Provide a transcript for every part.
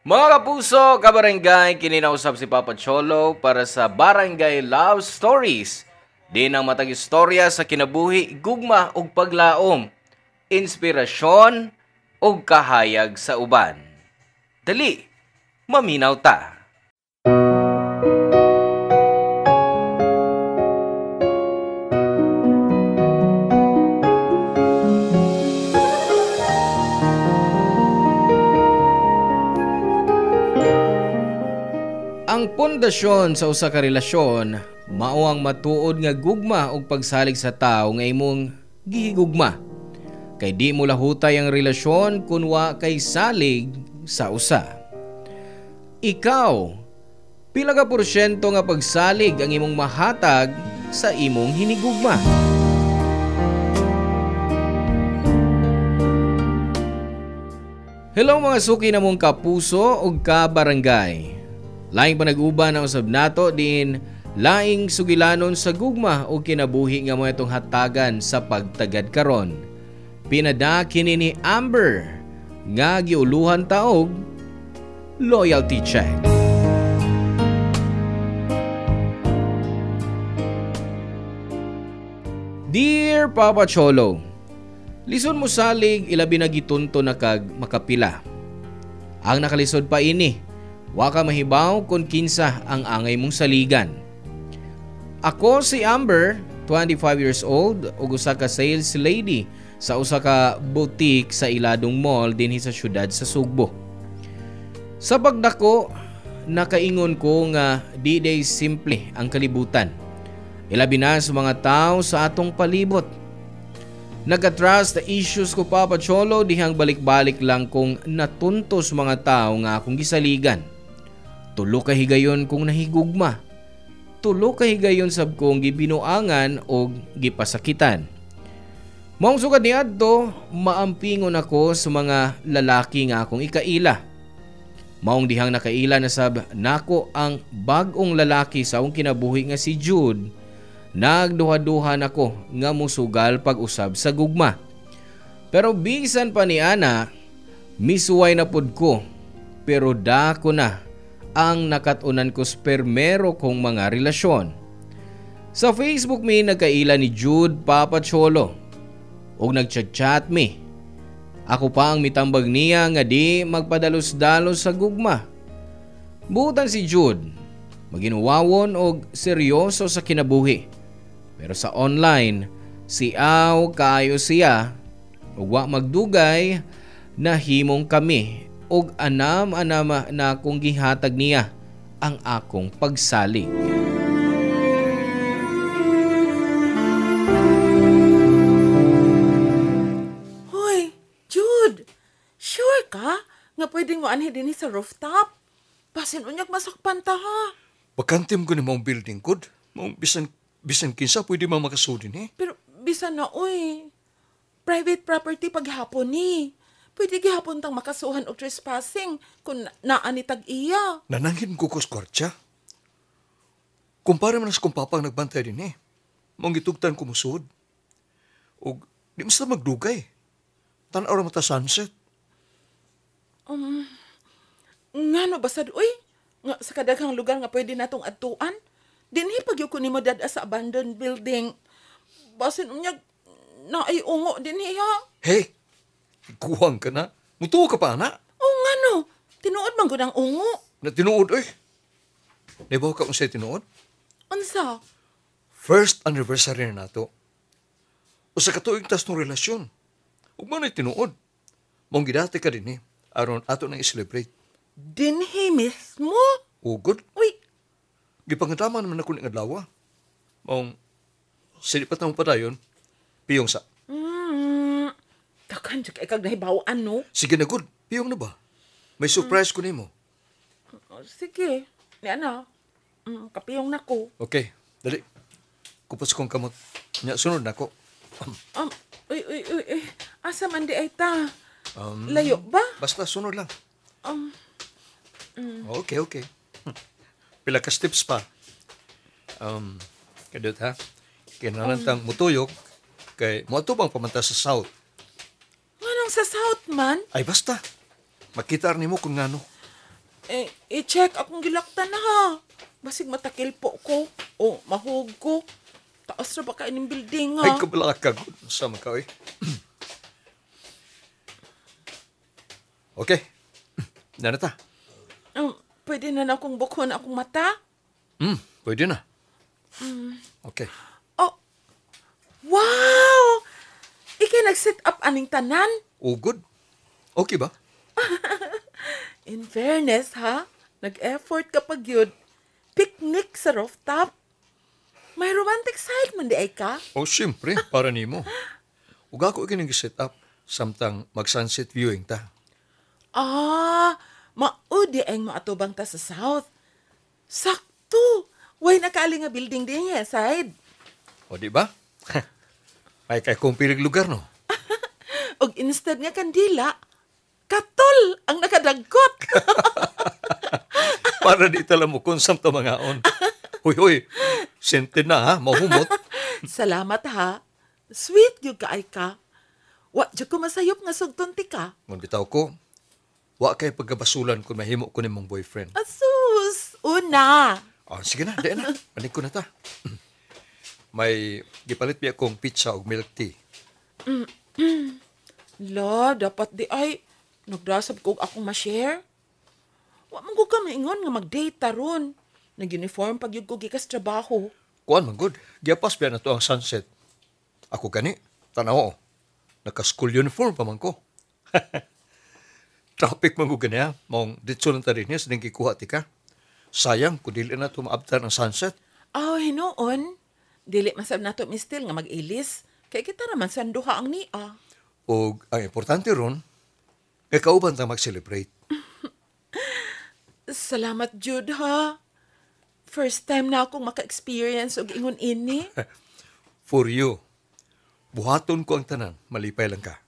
Mga kapuso, kabarangay, kininausap si Papa Cholo para sa Barangay Love Stories. Di ang matag istorya sa kinabuhi, gugma ug paglaom, inspirasyon ug kahayag sa uban. Dali, maminaw ta. Ang pundasyon sa usa ka relasyon mao ang matuod nga gugma ug pagsalig sa tawo nga imong gihigugma. Kay di mo lahutay ang relasyon kun wa kay salig sa usa. Ikaw, pila ka porsyento nga pagsalig ang imong mahatag sa imong hinigugma? Hello mga suki namong kapuso ug kabarangay. Laing panag-uban ang usab nato din laing sugilanon sa gugma o kinabuhi nga mo itong hatagan sa pagtagad karon. Pinada kini ni Amber nga giuluhan taog loyalty check. Dear Papa Cholo, lison mo salig ilabi na gitunto na kag makapila. Ang nakalisod pa ini, wa ka mahibaw kung kinsa ang angay mong saligan. Ako si Amber, 25 years old, ug usa ka sales lady sa usa ka boutique sa Iladong Mall dinhi sa syudad sa Sugbo. Sa pagdako, nakaingon ko nga di day simple ang kalibutan. Ilabi na sa mga tao sa atong palibot. Nag-trust issues ko Papa Cholo dihang balik-balik lang kong natuntos mga tao nga akong gisaligan. Tulo ka higayon kung nahigugma. Tulo ka higayon sab kong gibinuangan o gipasakitan. Maong sugad niadto, maampingon ako sa mga lalaki nga akong ikaila. Maong dihang nakaila na sab nako ang bag-ong lalaki sa akong kinabuhi nga si Jude. Nagduha-duhan ako nga musugal pag-usab sa gugma. Pero bisan pa ni ana, misuway na pud ko. Pero dako na ang nakatunan ko spermero kong mga relasyon. Sa Facebook mi nagkaila ni Jude Papa Cholo ug nagchat-chat mi. Ako pa ang mitambag niya nga di magpadalos-dalos sa gugma. Butan si Jude, maginuwawon og seryoso sa kinabuhi. Pero sa online, siaw kaayo siya ug wa magdugay na himong kami ug anam-anama na akong gihatag niya ang akong pagsalig. Hoy, Jude! Sure ka nga pwedeng mo anhi din sa rooftop? Basin unyak masakpan ta ha. Bakantim ko ni mong building code. Mong bisan kinsa pwede mo makasudin eh. Pero bisan na oy. Private property paghapon ni. Pwede gihapon tang makasuhan og trespassing kung naanitag iya. Nananghin ko kwartya. Kumpara man sa kong papang nagbantay din eh. Mong gitugtan ko musud. O di mas na magdugay. Tanaw ra mata sunset. Ngano basad oy? Nga sa kadaghang lugar nga pwede natong adtuan? Dinhi pagyo ko nimo dad sa abandoned building. Basin unyag naay ungo dinhi ha. Hey! Kuwang ka na. Mutuo ka pa, na? Oo nga no. Tinuod man ko ng ungo. Na tinuod, eh. Naibaw ka kung sa'yo tinuod? Unsa? First anniversary na nato. O sa katuig tas ng relasyon. Huwag man ay tinuod. Mong gidati ka din eh. Aron ato nang i-celebrate. Dinhi mismo? Ugod. Uy, Gipangadaman naman ako ng adlawa. Mong silipat na mo pa dayon. Piyong sa. Dakan jud kay kag nahibawaan no. Sige na, good. Piyong na ba? May surprise ko nimo. Sige. Ni ana. Kapiyong nako. Okay, dali. Kupos kong kamot. Nya, sunod na ko. Uy. Asa man di ay ta? Layo ba? Basta sunod lang. Okay. Pila ka steps pa. Kadot ha. Kinanantang mutuyok kay mo ato bang pamanta sa south. Nganong sa South man? Ay basta. Makita rin mo kung ngano. I-check akong gilaktan na ha. Basig matakil po ko. O mahug ko. Taas na ba ka ining building ha? Ay, kabalaka. Sama ka, eh. Okay. Nanata. Pwede na akong bukhon akong mata? Pwede na. Okay. Oh, wow! Ikay nag-set up aning tanan? Oh, good. Okay ba? In fairness, ha? Nag-effort ka pag yun. Picnic sa rooftop. May romantic side man di ay ka? Oh, siyempre, para nimo. Ug ako ikinag-set up samtang mag-sunset viewing ta. Maudi ang maatubang ta sa south. Sakto! Way nakaali nga building din niya, side. O, di ba? Ay, kay kong pilig lugar, no? Og instead nga kandila, katol ang nakadagkot. Para di tala mo kung samta mga on. Huy, sente na ha, mahumot. Salamat ha. Sweet yung kaay ka. Wa dyan ko masayop nga sugton ti ka. Ngun bitaw ko, wa kay pagkabasulan kung mahimo ko ni mong boyfriend. Asus! Una! Sige na, di na. Panig ko na ta. May gipalit biya kong pizza o milk tea. La, dapat di ay nagdasab ko akong ma-share. Wa man ko ka maingon nga mag-date taron. Nag-uniform pag yung ko gikas trabaho. Kuan man good, giapas biya na to ang sunset. Ako gani, tanaw. Naka-school uniform pa man ko. Traffic man ko gani ha. Maong ditso lang ta rin niya sa kikuha ti ka. Sayang, kung dili na tumaabtan ang sunset. Hinoon. Dili masab na to mistil nga mag-ilis. Kaya kita naman sanduha ang nia. O ang importante ron, kay kauban ta mag-celebrate. Salamat, Jude, ha? First time na akong maka-experience og ingon ini. For you, buhaton ko ang tanan, malipay lang ka.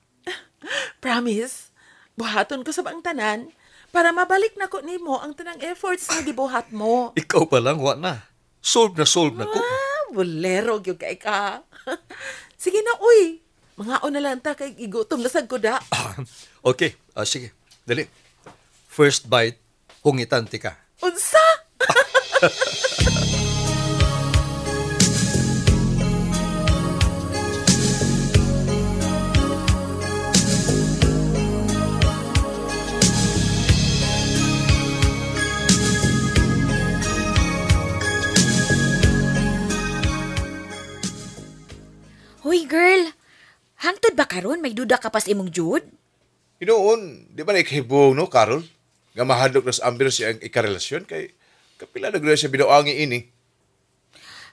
Promise, buhaton ko sa bang tanan para mabalik na ko nimo ang tanang efforts na gibuhat mo. Ikaw pa lang, wa na. Solve na ko. Bolero gyud kay ka. Sige na, uy. Mga na lang ta kay igutom na sad ko da. Okay, sige. Dali. First bite, hungitan ti ka. Unsa? Hoy girl, hangtod ba karon may duda ka pas imong Jude? Hinoon, di ba na ikahibong, no, Carol? Nga mahadlok na sa ambir siya ang ikarelasyon kay kapila na siya binuangi ini.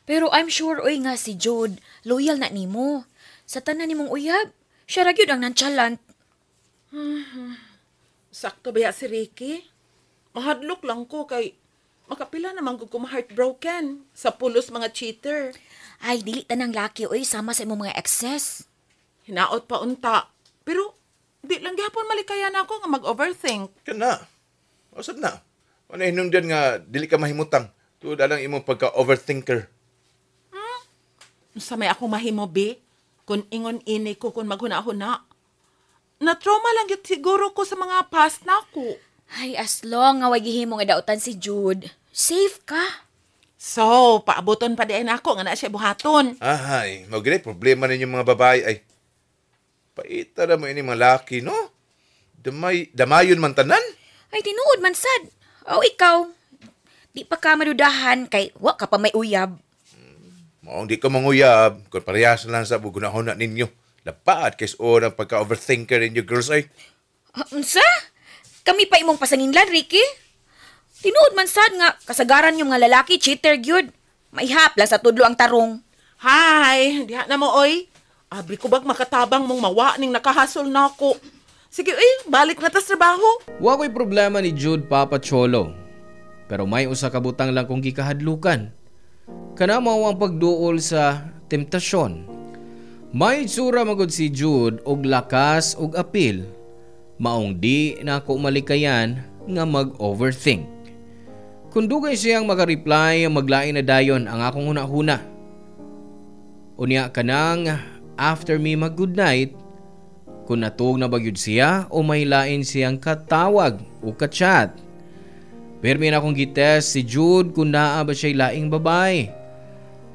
Pero I'm sure oy nga si Jude, loyal na nimo. Sa tanan nimong uyab, siya ra gyud ang nonchalant. Sakto ba si Ricky? Mahadlok lang ko kay makapila naman ko heartbroken sa pulos mga cheater. Ay, dili tanang laki oy sama sa imong mga exes. Hinaot pa unta. Pero di lang gyapon malikayan ako nga mag-overthink. Kana. Osad na. Ano hinungdan nga dili ka mahimutang. Tuod alang imong pagka-overthinker. Sa may akong mahimo, be, kung ingon ini ko kung maghuna-huna. Na-trauma lang yun siguro ko sa mga past na ako. Ay, as long nga wagihimo nga dautan si Jude, safe ka. So, paabuton pa diyan ako nga na siya buhaton. Ahay, magre problema ninyo mga babae ay. Paita na mo ini mga laki, no? Damayon man tanan. Ay, tinuod man sad. O ikaw, di pa ka madudahan kay wa ka pa may uyab. Maong di ka manguyab, kung parehas lang sa bugunahon na ninyo. Lapaat kaysa ang pagka-overthinker ninyo, girls ay. Unsa? Kami pa imong pasanginlan, Ricky? Tinuod man sad nga, kasagaran yung mga lalaki, cheater gyud. Maihap lang sa tudlo ang tarong. Hi, diha na mo, oy. Abi ko bag makatabang mong mawa ning nakahasol na ako. Sige, balik na tas trabaho. Wa ko'y problema ni Jude Papa Cholo. Pero may usa ka butang lang kong gikahadlukan. Kana mao ang pagduol sa temptasyon. May itsura magud si Jude og lakas og apil. Maong di na ako malikayan nga mag-overthink. Kung dugay siyang makareply, maglain na dayon ang akong huna-huna. Unya kanang after me mag-good night, kung natug na bagyod siya o may lain siyang katawag o kachat. Pirmi na akong gitest si Jude kung naa ba siya'y laing babae.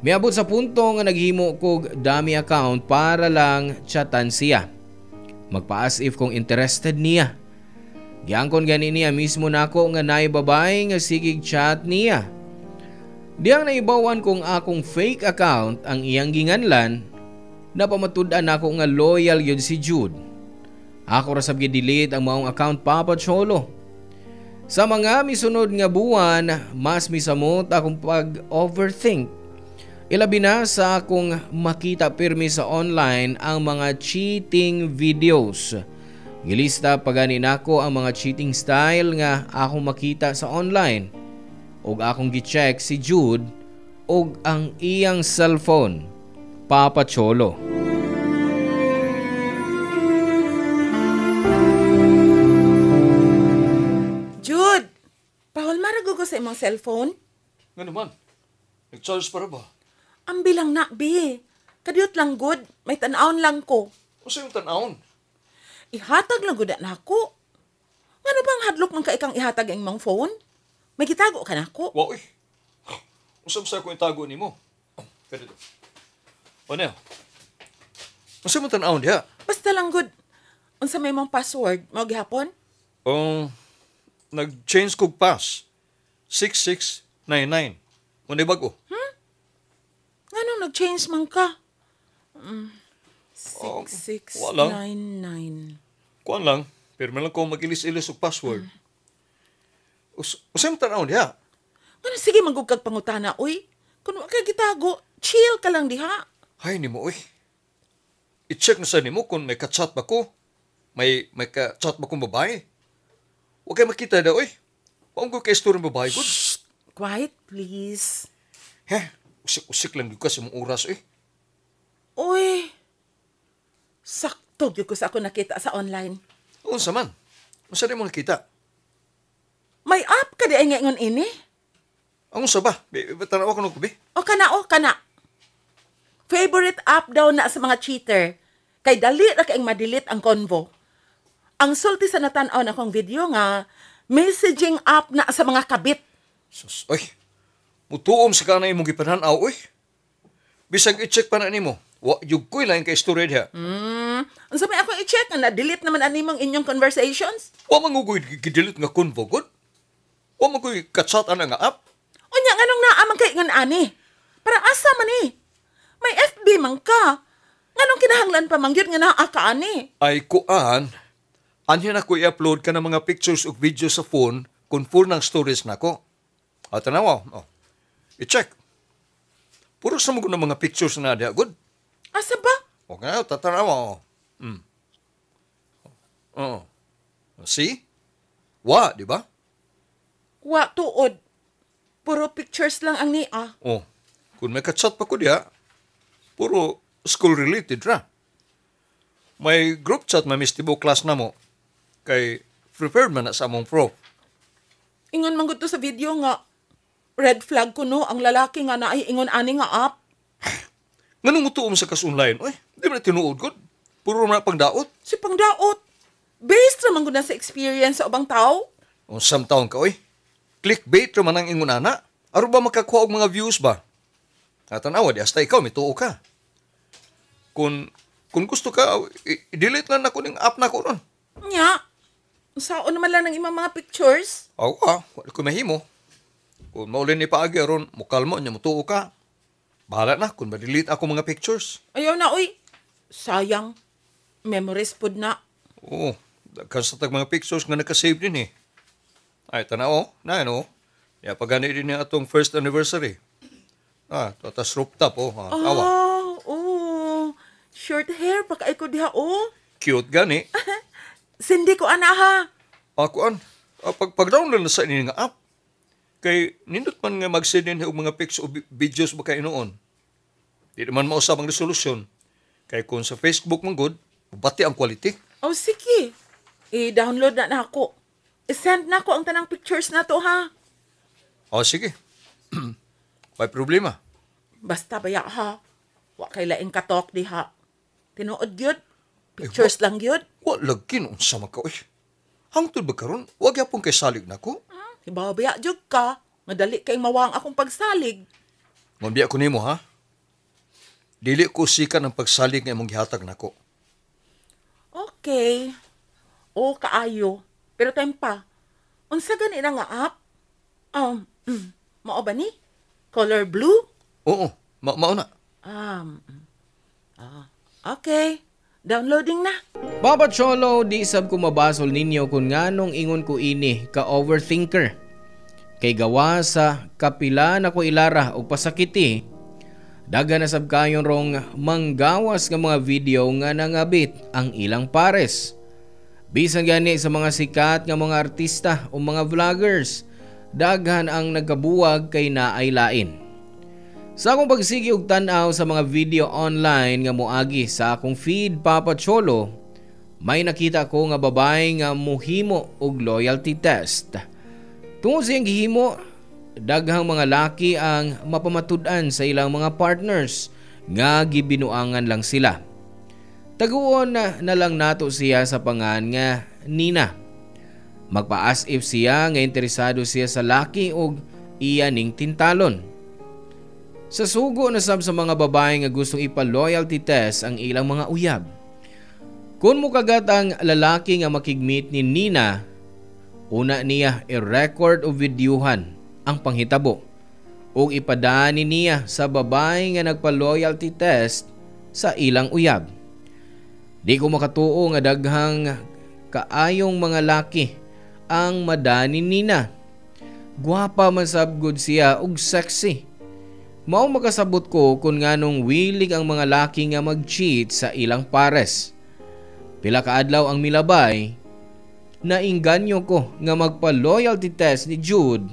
Miabot sa punto nga naghimo kog dummy account para lang chatan siya. Magpa-as if kung interested niya. Giangkon gani niya mismo nako nga naay babae nga sigig chat niya. Diyang naibawan kong akong fake account ang iyang ginganlan, napamatud-an ako nga loyal yun si Jude. Ako rasab gi-delete ang maong account Papa Cholo. Sa mga misunod nga buwan, mas misamot akong pag-overthink. Ilabi na sa akong makita pirmi sa online ang mga cheating videos. Gilista pagani nako ang mga cheating style nga akong makita sa online. Og akong gi-check si Jude og ang iyang cellphone, Papa Cholo. Jude, pahol marago ko sa imong cellphone. Nga naman, nag-charge para ba? Ang bilang na, bi. Kadiyot lang good, may tanawon lang ko. O sa yung tanawon? Ihatag lang good na ako. Ano bang hadlok man ka ikang ihatag ang imong phone? May gitago ka na ako. Wow, eh. Usam sa ko yung tago ni mo. Pwede to. O na, usam mo tanawon diha? Basta lang good. Unsa may mong password, mo gihapon? Nag-change kog pass. 6699. Muna bago. Anong nag-change man ka? Walang. 6699. Kuan lang, pero lang ko mag-ilis-ilis og password. Usam tanawon diha? Ano, sige magugkag pangutana, uy. Kung wala ka gitago, chill ka lang diha. Hay ni mo, uy. I-check na sa nimo kung may ka-chat ba ko. May ka-chat ba kong babae. Huwag kayo makita na, uy. Huwag ko kay story ng babae ko. Quiet, please. Usik-usik lang yung kasi mong oras, uy. Uy, sakto yun ko sa ako nakita sa online. Unsa man? Masari mo nakita? May app ka di ay ngayon ini? Ang unsa ba? Tanawa ko nung kubi. O kana. Favorite app daw na sa mga cheater. Kay dali ra kaing madelete ang convo. Ang sulti sa natanaw na kong video nga, messaging app na sa mga kabit. Sus, uy. Mutuom sa kanay mong gipananaw, uy. Bisag i-check pa na nimo. Yung ko'y lang kay story diha. Ang sabi ako i-check na delete naman animang inyong conversations. Wa mangugoy gidelete nga convo, good? Wa mangugoy ka-chat ana nga app. Unya, anong naamang kay ngan ani? Para asa man eh. May FB man ka. Nganong kinahanglan pa mangyod nga naa ka ani? Ay kuan, anhin ako i-upload ka ng mga pictures o video sa phone kung full ng stories na ko. At tanawa, i-check. Puro sa mga ng mga pictures na diya, good? Asa ba? O nga, tatanawa. See? Wa, di ba? Wa tuod. Puro pictures lang ang niya. Kung may ka-chat pa ko diya, puro school-related ra. May group chat may mistibo class na mo. Kay prepared man na sa among prof. Ingon man gud to sa video nga, red flag ko no, ang lalaki nga na ay ingon ani nga app. Nganong mutuom sa kas online? Uy, di ba na tinuod ko? Puro na pangdaot. Si pangdaot. Based naman gud na sa experience sa ubang tao. Unsam taon ka, uy. Clickbait naman ang ingon ana. Aro ba makakuha og mga views ba? Tanawa, di hasta ikaw, may tuo ka. Kung gusto ka, i-delete lang ako ng app na ko ron. Nya, saan naman lang ng imong mga pictures? Wala ko mahimo. Kung maulin ni paagi ron, mukalmo niya, mutuo ka. Bahala na kung ma-delete ako mga pictures. Ayaw na, uy. Sayang. Memories pod na. Oo, daghan sa tag mga pictures nga nakasave din eh. Ay, tanaw, na ano. Ya, pagani din niya atong first anniversary. Tas rooftop, awa. Short hair, pagkaay ko diha, Cute gani. Sindi ko, ana, ha? Ako pag-download na sa inyo nga app. Kay, nindot man nga mag-send din og mga pics o videos ba kayo noon. Di naman mausap ang resolusyon. Kay kung sa Facebook man good, bati ang quality. Sige. I-download na ako. I-send na ko ang tanang pictures na to, ha? Sige. May problema. Basta baya, ha? Wa kay laing katok diha. Tinuod gyud. Pictures lang gyud. Wa lagkin unsa man ka, uy. Hangtod ba karon? Wag yapon kay salig nako. Hibaw-biya jud ka, madali kay mawang akong pagsalig. Mambiya ko nimo ha. Dili ko sikan ang pagsalig nga imong gihatag nako. Okay. O, kaayo. Pero time pa, unsa gani na nga app? Mao ba ni? Color blue? Oo, mauna. Okay. Downloading na. Papa Cholo, di sab ko mabasol ninyo kung nganong ingon ko ini ka overthinker. Kay gawa sa kapila na ko ilara o pasakiti, daga na sab kayon rong manggawas nga mga video nga nangabit ang ilang pares. Bisan gani sa mga sikat nga mga artista o mga vloggers, daghan ang nagkabuwag kay naay lain. Sa akong pagsigi og tan-aw sa mga video online nga moagi sa akong feed Papa Cholo, may nakita ko nga babae nga muhimo og loyalty test. Tungod sa iyang gihimo, daghang mga laki ang mapamatud-an sa ilang mga partners nga gibinuangan lang sila. Taguon na lang nato siya sa pangan nga Nina. Magpa-as if siya nga interesado siya sa laki og iya ning tintalon. Sa sugo na sab sa mga babae nga gustong ipa-loyalty test ang ilang mga uyab. Kung mukagat ang lalaki nga makigmeet ni Nina, una niya i-record o videohan ang panghitabo o ipadani niya sa babae nga nagpa-loyalty test sa ilang uyab. Di ko makatuo nga daghang kaayong mga laki ang madani Nina. Gwapa man sabgod siya ug sexy. Mao makasabot ko kung nganong wilig ang mga laki nga mag-cheat sa ilang pares. Pila ka adlaw ang milabay, nainganyo ko nga magpa-loyalty test ni Jude,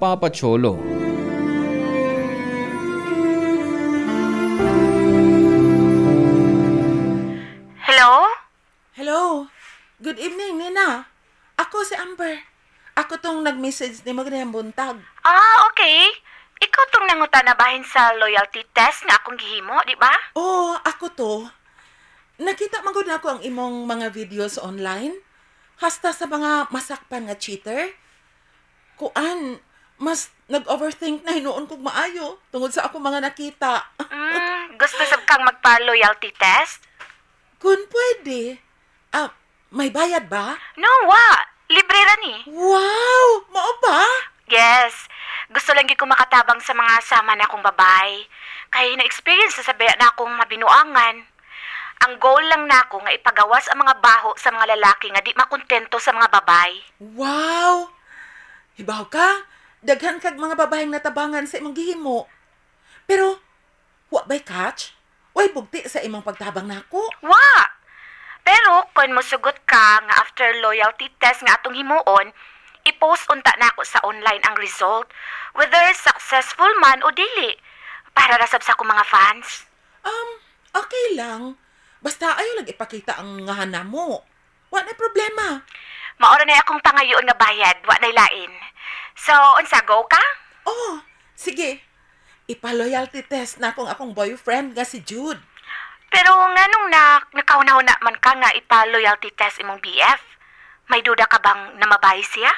Papa Cholo. Hello? Hello. Good evening, Nina. Ako si Amber. Ako tong nag-message ni Magdayang Buntag. Okay. Ikaw tong nangutanabahin sa loyalty test nga akong gihimo, di ba? Oh, ako to. Nakita man gud ako ang imong mga videos online. Hasta sa mga masakpan nga cheater. Kuan, mas nag-overthink na hinuon kog maayo tungod sa ako mga nakita. Gusto sab kang magpa-loyalty test? Kung pwede. May bayad ba? No, wa. Libre ra ni. Wow! Mao ba? Yes. Gusto lang gyud ko makatabang sa mga sama na akong babay. Kaya na-experience sa sabaya na akong mabinuangan. Ang goal lang nako nga ipagawas ang mga baho sa mga lalaki nga di makontento sa mga babay. Wow! Hibaw ka? Daghan kag mga babaeng natabangan sa imong gihimo. Pero, wa ba'y catch? Way bugti sa imong pagtabang nako? Wa! Pero kung mosugot ka nga after loyalty test nga atong himuon, i-post unta nako sa online ang result, whether successful man o dili, para rasab sa akong mga fans. Okay lang. Basta ayaw lang ipakita ang ngahana mo. Wa na problema. Maora na akong pangayoon nga bayad, wa na lain. So, unsa go ka? Oh, sige. Ipa-loyalty test na akong boyfriend nga si Jude. Pero nganong nakauna-una man ka nga ipa-loyalty test imong BF? May duda ka bang namabay siya?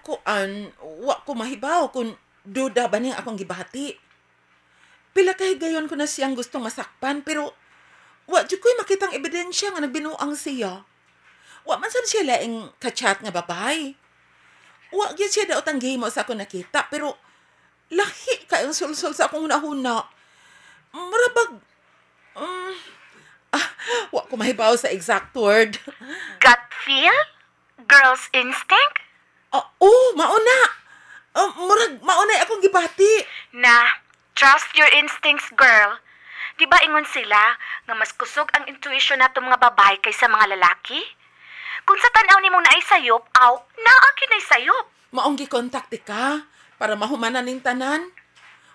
Kuan, wa ko mahibaw kung duda ba niyang akong gibati. Pila kahigayon ko na siyang gustong masakpan, pero wa jud ko'y makitang ebidensya nga nagbinuang siya. Wa man sad siya laing kachat nga babay. Wa gyud siya daot ang gihimo sa ako nakita, pero lahi kayong sulsol sa akong hunahuna. Marabag, wa ko mahibaw sa exact word. Gut feel? Girl's instinct? Mauna. Mauna akong gibati. Na, trust your instincts, girl. Di ba ingon sila nga mas kusog ang intuition nato mga babae kaysa mga lalaki? Kung sa tanaw ni mong naisayop, naaki na isayop. Maong gikontakti ka para mahumanan ning tanan.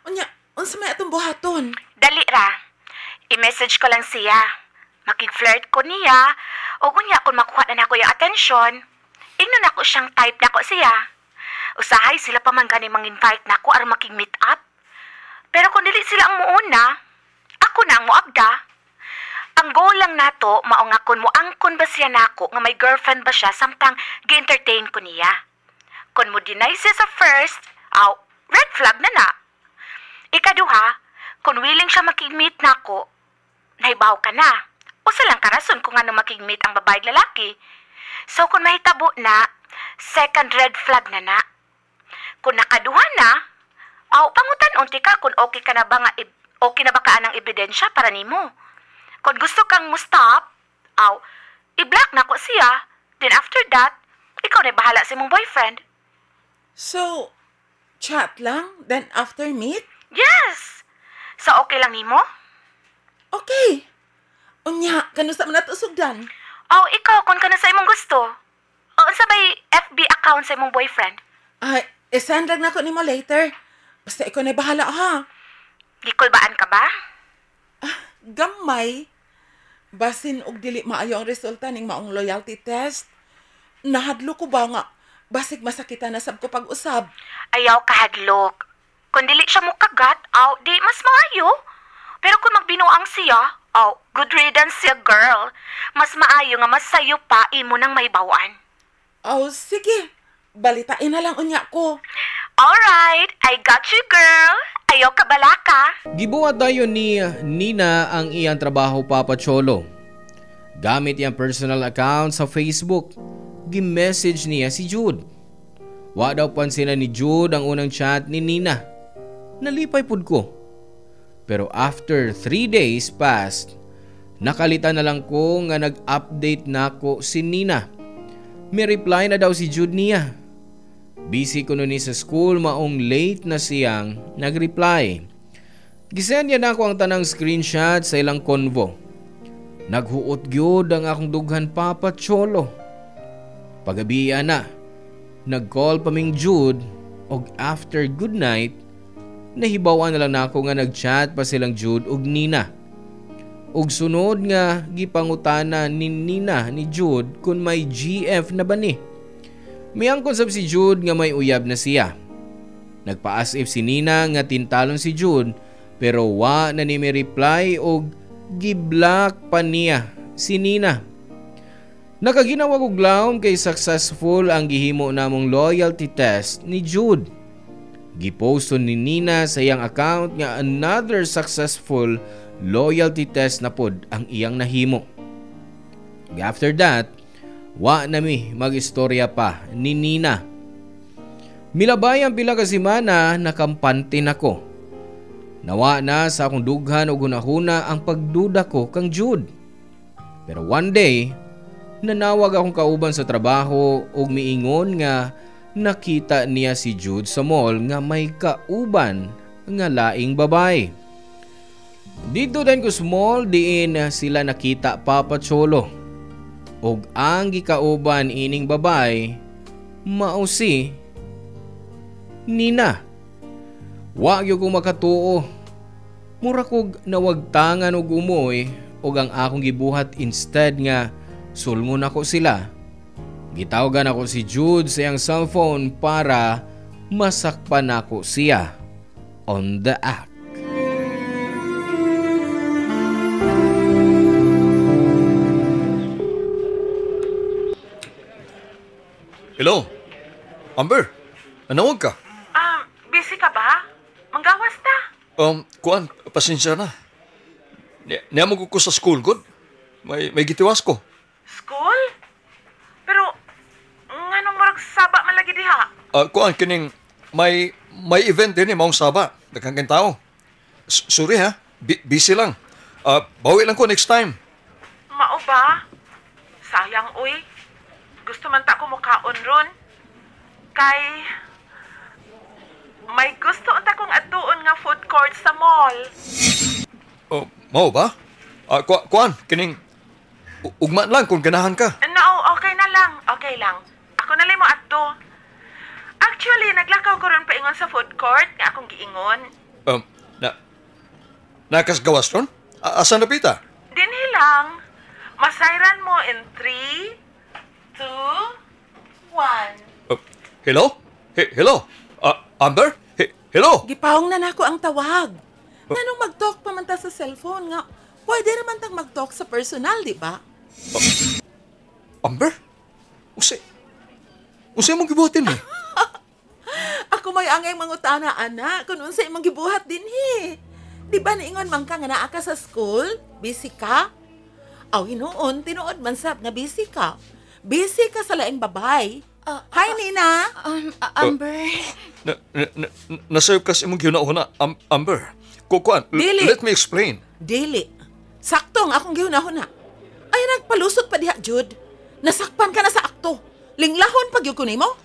Unya, unsa may atong buhaton? Dali ra. I-message ko lang siya. Makig-flirt ko niya. O kunya kung makuha na nako yung atensyon, ingnon ako siyang type nako siya. Usahay sila pa man gani mang-invite nako aron makig-meet up. Pero kung dili sila ang muuna, ako na ang muabda. Ang goal lang nato mao nga kun moangkon ba siya nako nga may girlfriend ba siya samtang gi-entertain ko niya. Kung mo deny siya sa first, red flag na na. Ikaduha, kung willing siya makig-meet na ako, nahibaw ka na. Usa lang karason kung ano makig-meet ang babae lalaki. So kung mahitabo na, second red flag na na. Kung nakaduha na, pangutan unti ka kung okay ka na ba okay na ba ka anang ebidensya para nimo. Kung gusto kang mo stop, i-block na ko siya. Then after that, ikaw na bahala sa mong boyfriend. So, chat lang, then after meet? Yes! So okay lang nimo? Okay. Unya, kanusta man nato sugdan? Ikaw kung ka na sa imong gusto. Sa may FB account sa imong boyfriend. Ay, isend lang na ko nimo later. Basta ikaw na bahala ha. Gikulbaan ka ba? Gamay. Basin og dili maayo ang resulta ning maong loyalty test. Nahadlo ko ba nga basig masakitan na sab ko pag-usab. Ayaw kahadlok. Kung dili siya mo kagat, di mas maayo. Pero kung magbinuang siya, good riddance siya, girl. Mas maayo nga mas sayo pa imo nang mahibawan. Sige. Balitain na lang unya ko. Alright, I got you, girl. Ayaw ka balaka. Gibuhat tayo ni Nina ang iyang trabaho, Papa Cholo. Gamit iyang personal account sa Facebook, gi-message niya si Jude. Wa daw pansinan ni Jude ang unang chat ni Nina. Nalipay pud ko. Pero after 3 days passed, nakalita na lang ko nga nag-update na ko si Nina. May reply na daw si Jude niya. Busy ko nun sa school, maong late na siyang nag-reply. Gisend niya na ako ang tanang screenshot sa ilang convo. Naghuot gyud ang akong dughan, Papa Cholo. Pagabiya na, nag-call pa ming Jude og after good night, nahibawan na lang ako nga nag-chat pa silang Jude og Nina. Og sunod nga gipangutana ni Nina ni Jude kung may GF na ba ni. Miyang konsab si Jude nga may uyab na siya. Nagpa-as if si Nina nga tintalon si Jude pero wa na ni may reply og giblock pa niya si Nina. Nakaginawa og laom kay successful ang gihimo namong loyalty test ni Jude. Giposton ni Nina sa iyang account nga another successful loyalty test na pod ang iyang nahimo. After that, wa nami mag-istorya pa ni Nina. Milabay ang pila ka semana nakampante nako. Nawa na sa akong dughan og hunahuna ang pagduda ko kang Jude. Pero one day, nanawag akong kauban sa trabaho og miingon nga nakita niya si Jude sa mall nga may kauban nga laing babae. Dito din ko sa mall diin sila nakita, Papa Cholo. Og ang gikauban ining babae mao si Nina. Wa gyud ko makatuo. Mura kog nawagtangan og umoy og ang akong gibuhat instead nga sulmon ako sila. Gitawagan ako si Jude sa iyang cellphone para masakpan ako siya on the act. Hello? Amber? Anawag ka? Busy ka ba? Manggawas ta. Kuan, pasensya na. Niya mo ko sa school, good? May gitiwas ko. School? Pero, nganong marag saba man lagi diha? Kuan, kining may event din maong saba. Daghang kang tao. Sorry ha, busy lang. Bawi lang ko next time. Mao ba? Sayang, uy. Gusto man ta ko mukaon ron. Kay may gusto unta kong atuon nga food court sa mall. Mao ba? Kuan, kining ugma lang kung ganahan ka. No, okay na lang. Okay lang. Ako na lang mo adto. Actually, naglakaw ko ron paingon sa food court nga akong giingon. Nakas gawas ron? Asa na pita? Dinhi lang. Masayran mo in 3, 2, 1. Hello? Hello? Amber? Hello? Gipawong na nako ang tawag. Nganong mag-talk pa man ta sa cellphone nga. Pwede naman tang mag-talk sa personal, di ba? Amber? Usay mong gibuhatin eh. may angay mangutana, anak, kung unsay imong gibuhat din, he. Di ba niingon man ka nga naa ka sa school? Busy ka? Aw, hinuon, tinuod man sab nga busy ka. Busy ka sa laing babay. Hi, Nina. Amber. Naserve ka sa imong gihuna-huna, Amber. Kukuan, Dili. let me explain. Dili. Sakto ang akong gihuna-huna. Ay, nagpalusot pa diha, Jude. Nasakpan ka na sa akto. Linglahon pag yung kunin mo?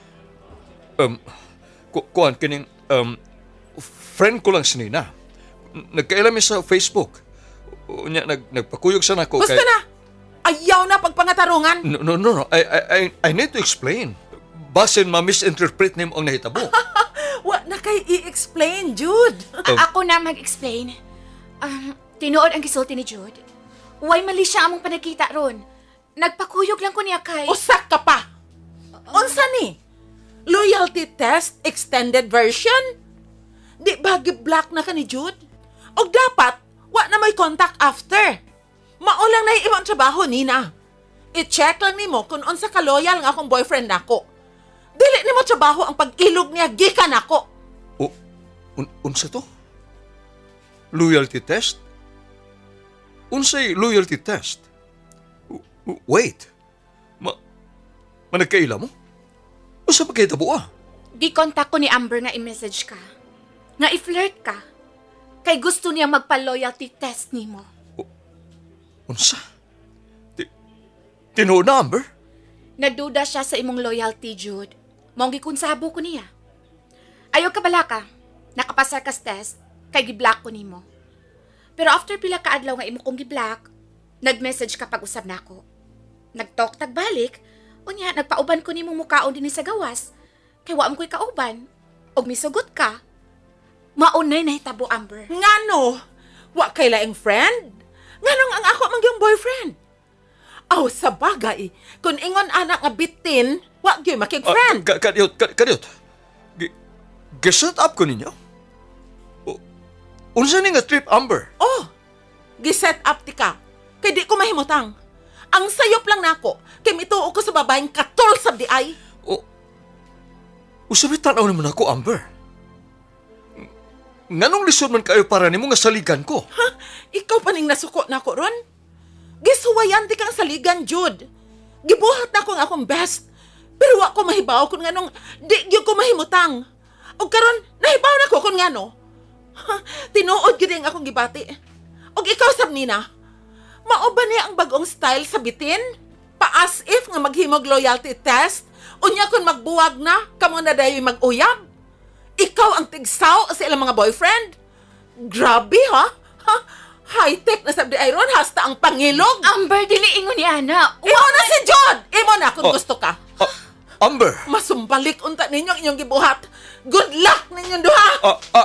Kuan, kining, friend ko lang si Nina. Nagkailami sa Facebook. Unya, nagpakuyog sa nako. Gusto na. Ayaw na pagpangatarungan. No. I need to explain. Basin ma-misinterpret nimo ang nahitabo. Wa na kay i-explain, Jude. Ako na mag-explain. Tinuod ang gisulti ni Jude. Way mali siya among panakita ron. Nagpakuyog lang ko niya kay... Usak ka pa. Unsa ni? Loyalty test extended version? Di ba gi-block na ka ni Jude? O dapat, wa na may contact after. Maulang na imong trabaho, Nina. I-check lang nimo kung unsa ka loyal nga akong boyfriend nako. Dili nimo trabaho ang pag-ilog niya gikan ako. Unsa to? Loyalty test? Unsay loyalty test? Wait. Managkaila mo? Unsa pa kayo tabo Gi-contact ko ni Amber nga i-message ka. Nga i-flirt ka. Kay gusto niya magpa-loyalty test nimo. Unsa? Tinuod na, Amber? Nagduda siya sa imong loyalty, Jude. Mong gikunsabo ko niya. Ayaw ka bala ka. Nakapasar ka sa test, kay gi-block ko nimo. Pero after pila ka adlaw nga imo kong gi-block, nag-message ka pag-usab nako. Nag-talk tagbalik, unya nagpauban ko nimong mukaon dinhi sa gawas. Kay wa am ko'y kauban. Og misugot ka. Maunay nahitabo, Amber. Ngano? Wa kay laing friend? Nganong ang ako man gyung boyfriend? Aw, sa bagay, kung ingon anak nga bitin, wa gyud makig-friend. Kadyot. G-set up ko ninyo? Unsa ni nga trip, Amber? Oh, giset up ti ka. Kay di ko mahimutang. Ang sayop lang nako, kay mituo ko sa babaeng katol sa di ay. Usabi tanaw naman ako, Amber. Nganong lisod man kayo para nimo nga saligan ko? Ha? Ikaw pa ning nasuko nako ron? Gisuwayan ti kang saligan, Jude. Gibuhat na ko ang akong best. Pero wa ko mahibaw kung nganong di gyud ko mahimutang. O karon nahibaw na ko kung ngano. Tinuod gyud ang akong gibati. Og ikaw sab Nina. Mao ba niya ang bagong style sa bitin? Pa-as if nga maghimog loyalty test, unya kun magbuwag na, kamo na dayoy mag-uyab. Ikaw ang tigsaw sa ilang mga boyfriend? Grabe ha? High-tech na sabdi iron, hasta ang pangilog. Amber, dili ingon ni Ana. Imo na si John! Imo na kung gusto ka. Amber! Masumbalik unta ninyo ang inyong gibuhat. Good luck ninyong duha!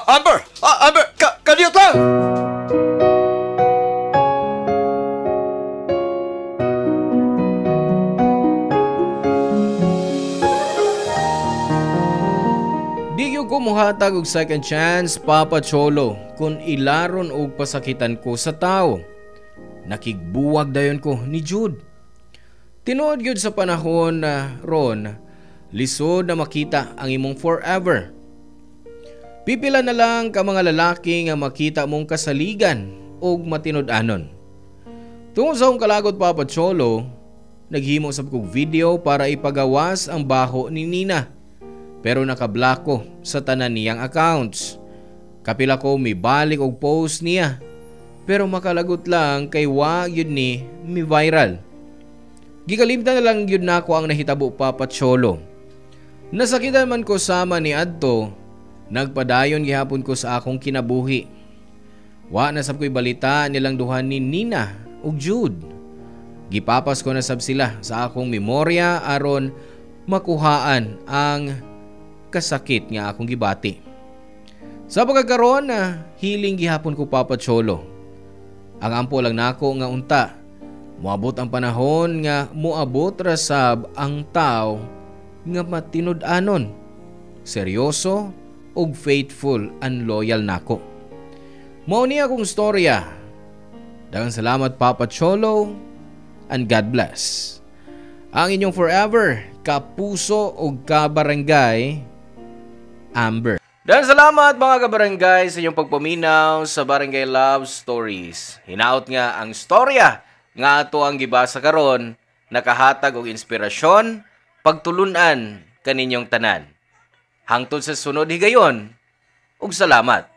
Amber! Amber! Kadiyot lang! Di ko muhatag og second chance, Papa Cholo, kung ilaron og pasakitan ko sa tao. Nakigbuwag dayon ko ni Jude. Tinuod gyud sa panahon na ron, lisod na makita ang imong forever. Pipila na lang ka mga lalaki nga makita mong kasaligan og matinud-anon. Tungod sa akong kalagot, Papa Cholo, naghimo sab kog video para ipagawas ang baho ni Nina. Pero nakablock ko sa tanan niyang accounts. Kapila ko mibalik og post niya. Pero makalagot lang kay wa yun ni mi viral. Gikalimtan na lang yun nako ang nahitabo, Papa Cholo. Nasakitan man ko sama ni Adto, nagpadayon gihapon ko sa akong kinabuhi. Wa na sab ko'y balita nilang duha ni Nina ug Jude. Gipapas ko na sab sila sa akong memorya aron makuhaan ang kasakit nga akong gibati. Sa pagkakaroon na hiling gihapon ko, Papa Cholo. Ang ampo lang nako nga unta, moabot ang panahon nga moabot rasab ang tao nga matinud-anon, seryoso ug faithful and loyal nako. Mao ni akong storya. Daghang salamat, Papa Cholo, and God bless. Ang inyong forever kapuso ug kabarangay, Amber. Dan salamat mga kabarangay sa inyong pagpaminaw sa Barangay Love Stories. Hinaot nga ang storya nga ato ang gibasa karon nakahatag og inspirasyon, pagtulunan kaninyong tanan. Hangtod sa sunod higayon, ug salamat.